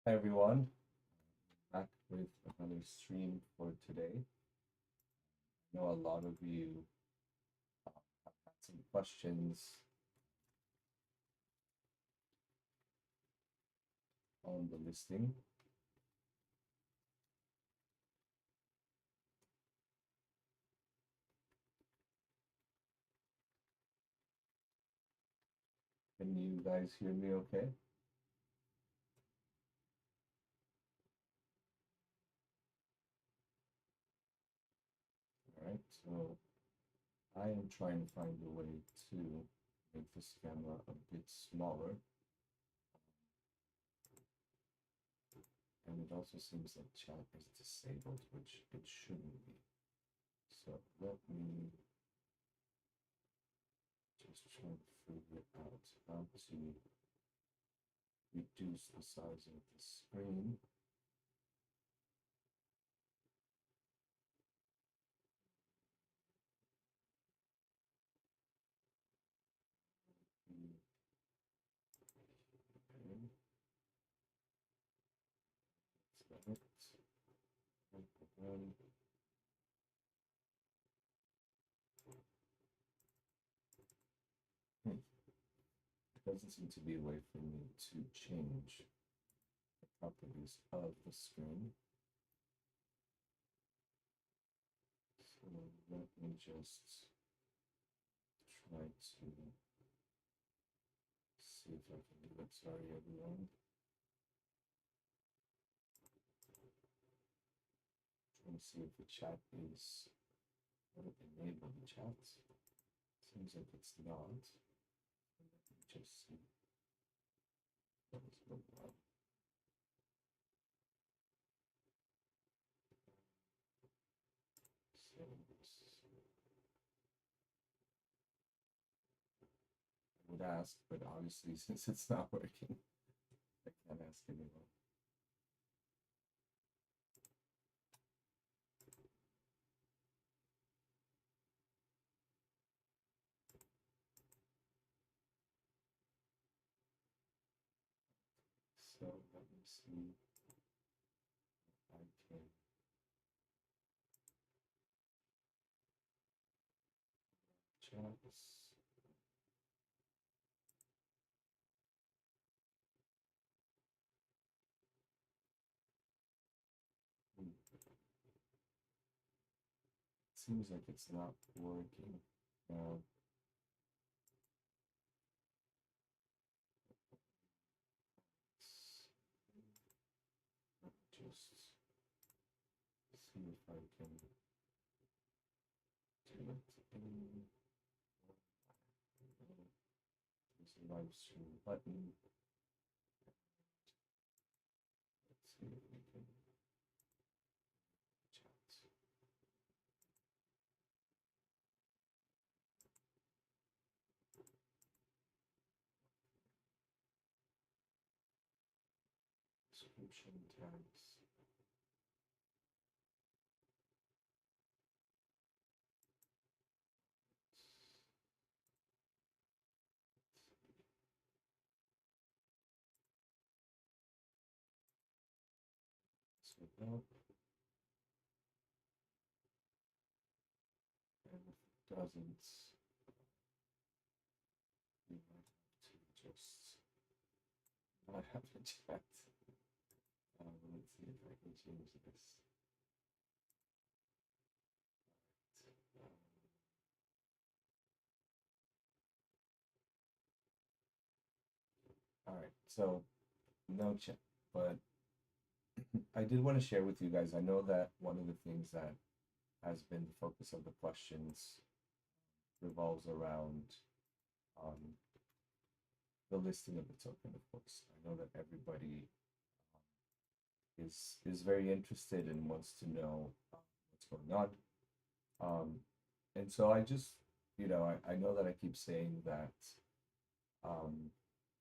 Hi everyone, back with another stream for today. I know a lot of you have had some questions on the listing. Can you guys hear me okay? All right, so I am trying to find a way to make this camera a bit smaller. And it also seems like chat is disabled, which it shouldn't be. So let me just try to figure out how to reduce the size of the screen. Okay, that's it. Doesn't seem to be a way for me to change the properties of the screen. So let me just try to see if I can do it. Sorry, everyone. Trying to see if the chat is enabled the chat. Seems like it's not. Let me just see what is going on. I would ask, but obviously since it's not working, I can't ask anyone. So let me see if I can chats. Seems like it's not working. Now, just see if I can do it. There's a live stream button. Let's see if we can chat. Description tags. So up. And if it doesn't, we might have to just not have a chat. Let's see if I can change this. All right, so no chat, but I did want to share with you guys. I know that one of the things that has been the focus of the questions revolves around um, the listing of the token, of course. I know that everybody is very interested and wants to know what's going on. And so I just, I know that I keep saying that um,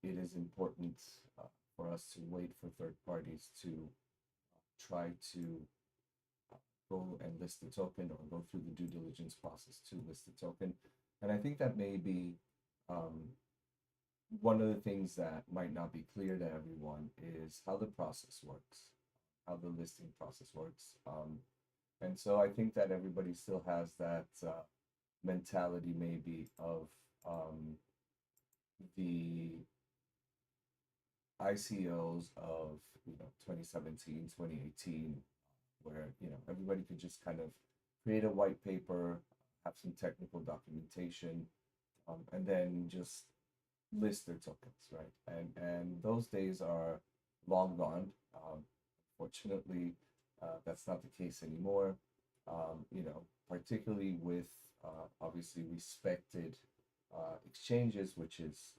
it is important for us to wait for third parties to try to go and list the token or go through the due diligence process to list the token. And I think that may be um, one of the things that might not be clear to everyone is how the process works, how the listing process works. And so I think that everybody still has that mentality maybe of the ICOs of 2017, 2018, where everybody could just kind of create a white paper, have some technical documentation, and then just list their tokens, right? And those days are long gone. Fortunately, that's not the case anymore. Particularly with obviously respected exchanges, which is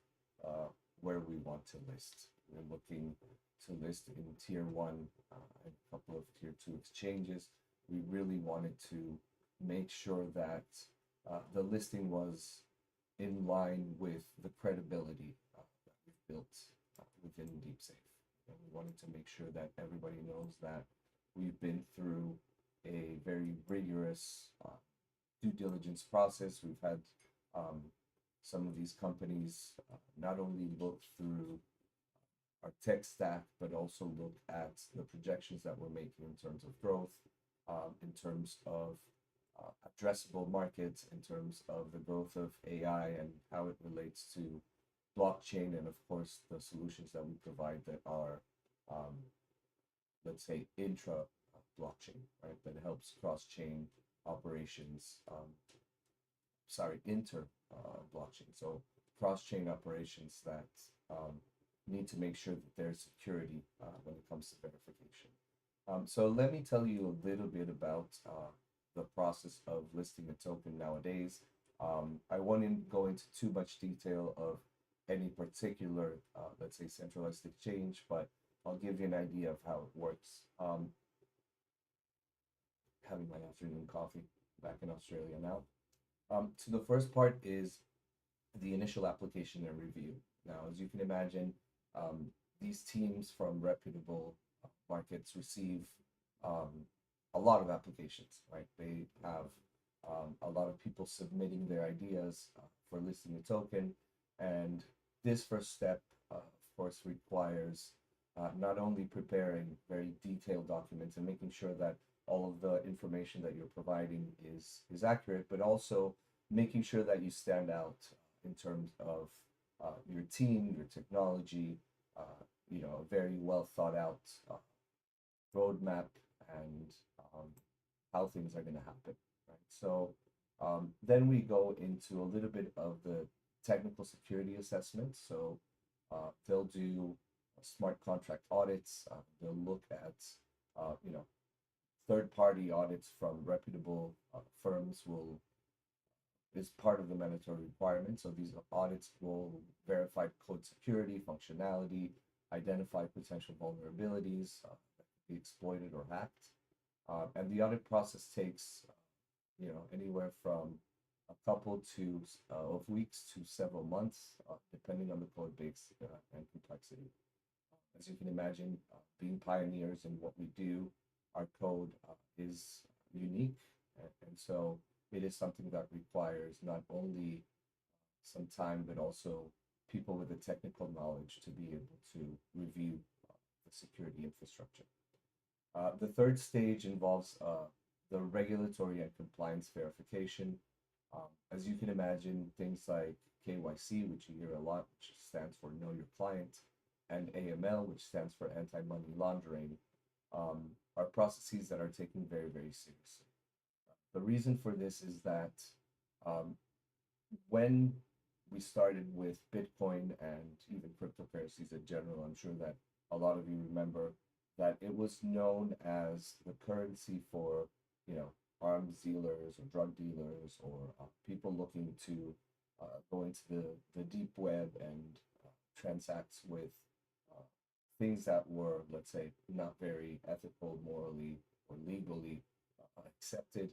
where we want to list. We're looking to list in tier one and a couple of tier two exchanges. We really wanted to make sure that the listing was in line with the credibility that we've built within DeepSafe. And we wanted to make sure that everybody knows that we've been through a very rigorous due diligence process. We've had some of these companies not only look through our tech stack, but also look at the projections that we're making in terms of growth, in terms of addressable markets, in terms of the growth of AI and how it relates to blockchain, and of course the solutions that we provide that are, let's say, intra blockchain, right? That helps cross-chain operations. Inter blockchain. So cross-chain operations that need to make sure that there's security when it comes to verification. So let me tell you a little bit about the process of listing a token nowadays. I won't go into too much detail of any particular, let's say, centralized exchange, but I'll give you an idea of how it works. Having my afternoon coffee back in Australia now. So the first part is the initial application and review. Now, as you can imagine, these teams from reputable markets receive a lot of applications, right? They have a lot of people submitting their ideas for listing a token. And this first step, of course, requires not only preparing very detailed documents and making sure that all of the information that you're providing is accurate, but also making sure that you stand out in terms of your team, your technology, a very well thought out roadmap, and how things are going to happen, right? So then we go into a little bit of the technical security assessment. So they'll do smart contract audits. They'll look at, third-party audits from reputable firms is part of the mandatory requirement. So these audits will verify code security, functionality, identify potential vulnerabilities that could be exploited or hacked. And the audit process takes, anywhere from a couple of weeks to several months, depending on the code base and complexity. As you can imagine, being pioneers in what we do, our code is unique, and so it is something that requires not only some time, but also people with the technical knowledge to be able to review the security infrastructure. The third stage involves the regulatory and compliance verification. As you can imagine, things like KYC, which you hear a lot, which stands for Know Your Client, and AML, which stands for Anti-Money Laundering, are processes that are taken very, very seriously. The reason for this is that when we started with Bitcoin and even cryptocurrencies in general, I'm sure that a lot of you remember that it was known as the currency for, arms dealers or drug dealers or people looking to go into the deep web and transact with things that were, let's say, not very ethical, morally, or legally accepted.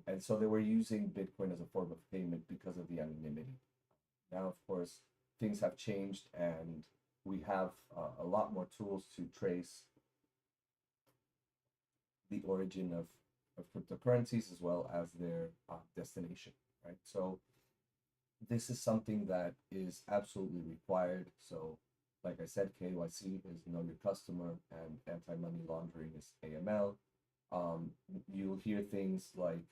And so they were using Bitcoin as a form of payment because of the anonymity. Now, of course, things have changed, and we have a lot more tools to trace the origin of cryptocurrencies as well as their destination, right? So This is something that is absolutely required. So, like I said, KYC is know your customer, and anti-money laundering is AML. You'll hear things like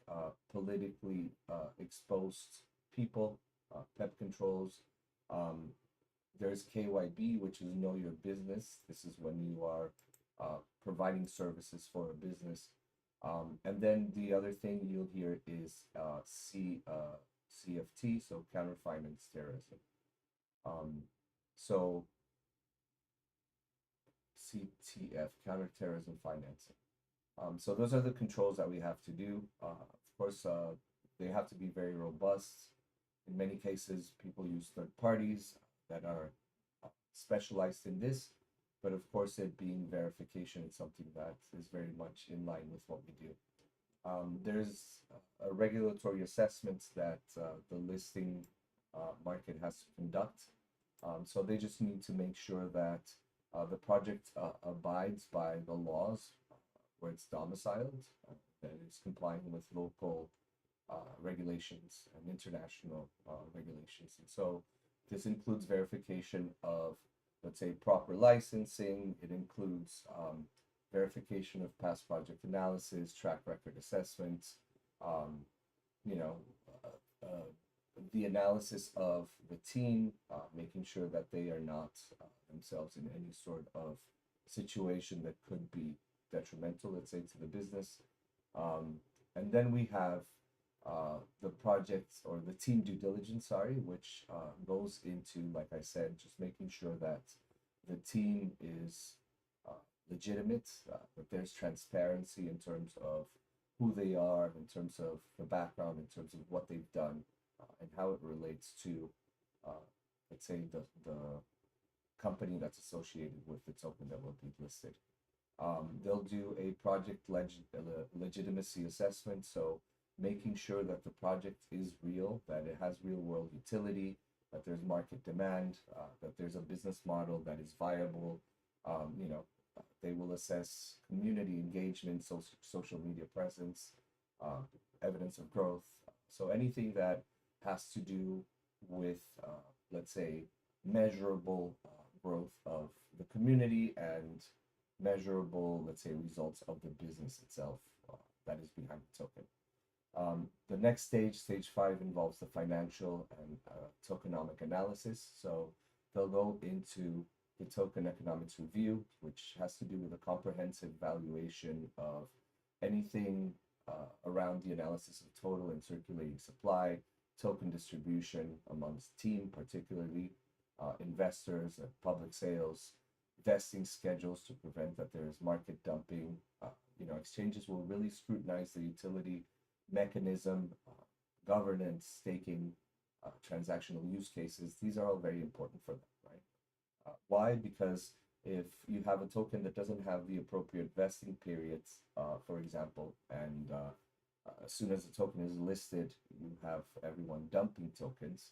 politically exposed people, PEP controls. Um, there's KYB, which is know your business. This is when you are providing services for a business. And then the other thing you'll hear is CFT, so counter finance terrorism. Um, so CTF, counterterrorism financing. So those are the controls that we have to do. Of course, they have to be very robust. In many cases, people use third parties that are specialized in this, but of course, it being verification is something that is very much in line with what we do. There's a regulatory assessment that the listing market has to conduct. So they just need to make sure that the project abides by the laws where it's domiciled, that it's complying with local regulations and international regulations. And so this includes verification of, let's say, proper licensing. It includes verification of past project analysis, track record assessments, um, you know, uh, uh, the analysis of the team, making sure that they are not themselves in any sort of situation that could be detrimental, let's say, to the business. Um, and then we have the project or the team due diligence, sorry, which goes into, like I said, just making sure that the team is uh, legitimate, that there's transparency in terms of who they are, in terms of the background, in terms of what they've done, and how it relates to, uh, let's say, the company that's associated with the token that will be listed. They'll do a project legitimacy assessment, so making sure that the project is real, that it has real world utility, that there's market demand, that there's a business model that is viable. They will assess community engagement, social media presence, uh, evidence of growth. So anything that has to do with, let's say, measurable growth of the community and measurable, let's say, results of the business itself that is behind the token. The next stage, stage five, involves the financial and tokenomic analysis. So they'll go into the token economics review, which has to do with a comprehensive valuation of anything around the analysis of total and circulating supply, token distribution amongst team, particularly investors, public sales, vesting schedules to prevent that there is market dumping. Exchanges will really scrutinize the utility mechanism, governance, staking, transactional use cases. These are all very important for them, right? Why? Because if you have a token that doesn't have the appropriate vesting periods, for example, and as soon as the token is listed, you have everyone dumping tokens.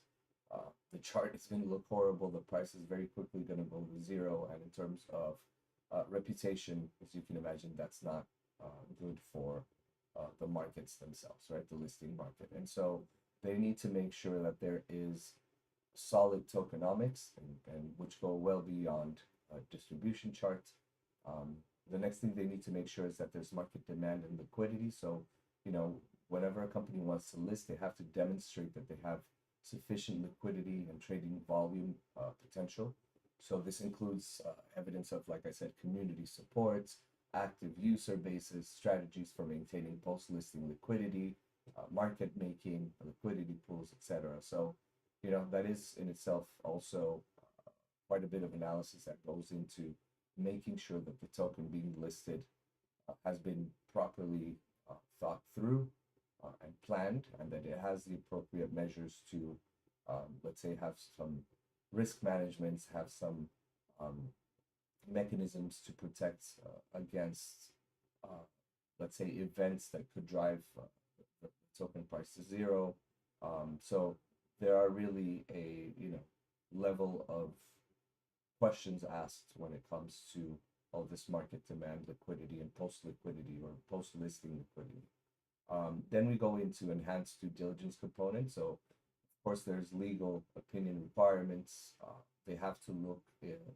The chart is going to look horrible. The price is very quickly going to go to zero. And in terms of reputation, as you can imagine, that's not good for the markets themselves, right? The listing market. And so they need to make sure that there is solid tokenomics and which go well beyond distribution charts. The next thing they need to make sure is that there's market demand and liquidity. So, whenever a company wants to list, they have to demonstrate that they have sufficient liquidity and trading volume potential. So this includes evidence of, like I said, community support, active user bases, strategies for maintaining post-listing liquidity, market making, liquidity pools, etc. So, that is in itself also quite a bit of analysis that goes into making sure that the token being listed has been properly thought through and planned, and that it has the appropriate measures to, let's say, have some risk management, have some um, mechanisms to protect against, uh, let's say, events that could drive the token price to zero. So there are really a level of questions asked when it comes to all this market demand, liquidity, and post liquidity or post listing liquidity. Then we go into enhanced due diligence component. So, of course, there's legal opinion requirements. They have to look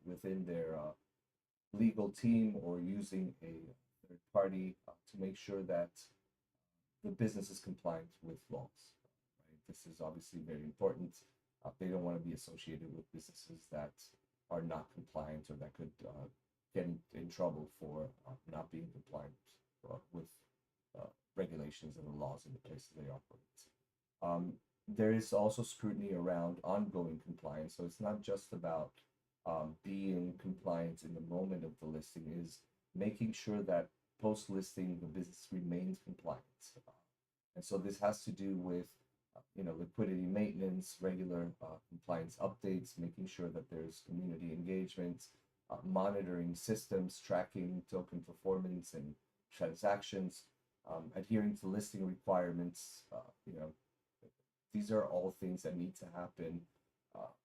within their legal team or using a third party to make sure that the business is compliant with laws. Right? This is obviously very important. They don't want to be associated with businesses that are not compliant or that could get in trouble for not being compliant with regulations and the laws in the places they operate. There is also scrutiny around ongoing compliance. So it's not just about being compliant in the moment of the listing, is making sure that post listing the business remains compliant. And so this has to do with liquidity maintenance, regular compliance updates, making sure that there's community engagement, monitoring systems, tracking token performance and transactions, adhering to listing requirements. These are all things that need to happen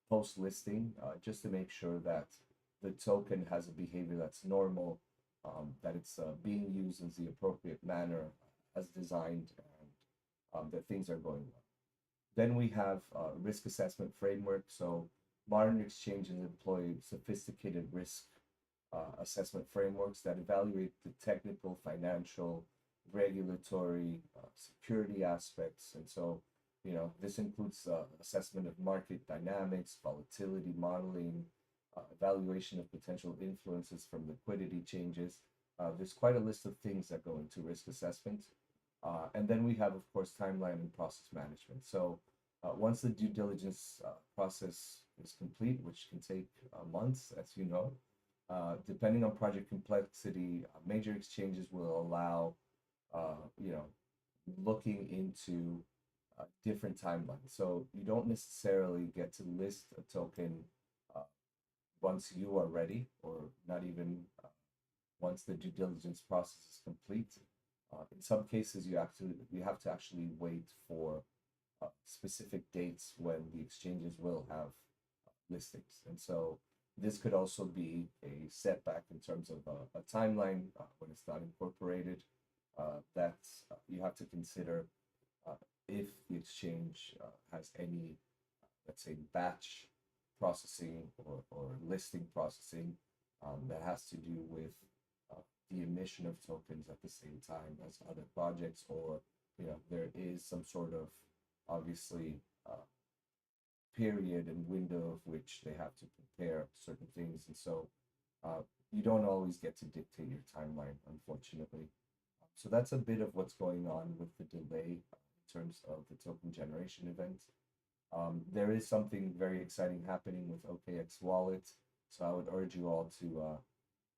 post listing, just to make sure that the token has a behavior that's normal, that it's being used in the appropriate manner as designed, and that things are going well. Then we have risk assessment framework. So modern exchanges employ sophisticated risk assessment frameworks that evaluate the technical, financial, regulatory, security aspects. And so, this includes assessment of market dynamics, volatility modeling, evaluation of potential influences from liquidity changes. There's quite a list of things that go into risk assessment. And then we have, of course, timeline and process management. So once the due diligence process is complete, which can take months, as you know, depending on project complexity, major exchanges will allow, looking into different timelines. So you don't necessarily get to list a token once you are ready, or not even once the due diligence process is complete. In some cases, you have to actually wait for specific dates when the exchanges will have listings, and so this could also be a setback in terms of a timeline when it's not incorporated. That you have to consider if the exchange has any, let's say, batch processing or listing processing that has to do with the emission of tokens at the same time as other projects, or there is some sort of obviously period and window of which they have to prepare certain things, and so you don't always get to dictate your timeline, unfortunately. So that's a bit of what's going on with the delay in terms of the token generation event. There is something very exciting happening with OKX Wallet, so I would urge you all to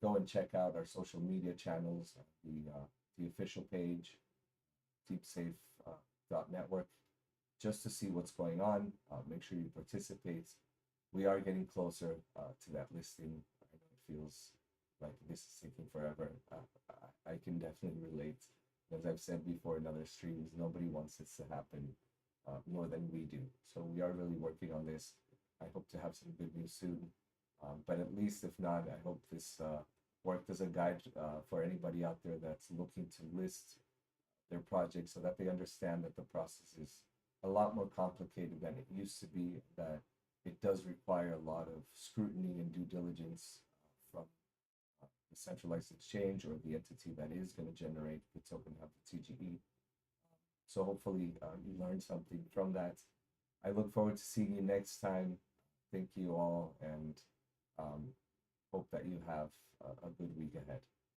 go and check out our social media channels, the official page, DeepSafe.network, just to see what's going on. Make sure you participate. We are getting closer to that listing. I know it feels like this is taking forever. I can definitely relate. As I've said before in other streams, nobody wants this to happen more than we do. So we are really working on this. I hope to have some good news soon. But at least if not, I hope this worked as a guide for anybody out there that's looking to list their project, so that they understand that the process is a lot more complicated than it used to be, that it does require a lot of scrutiny and due diligence from the centralized exchange or the entity that is going to generate the token of the TGE. So hopefully you learned something from that. I look forward to seeing you next time. Thank you all, and hope that you have a good week ahead.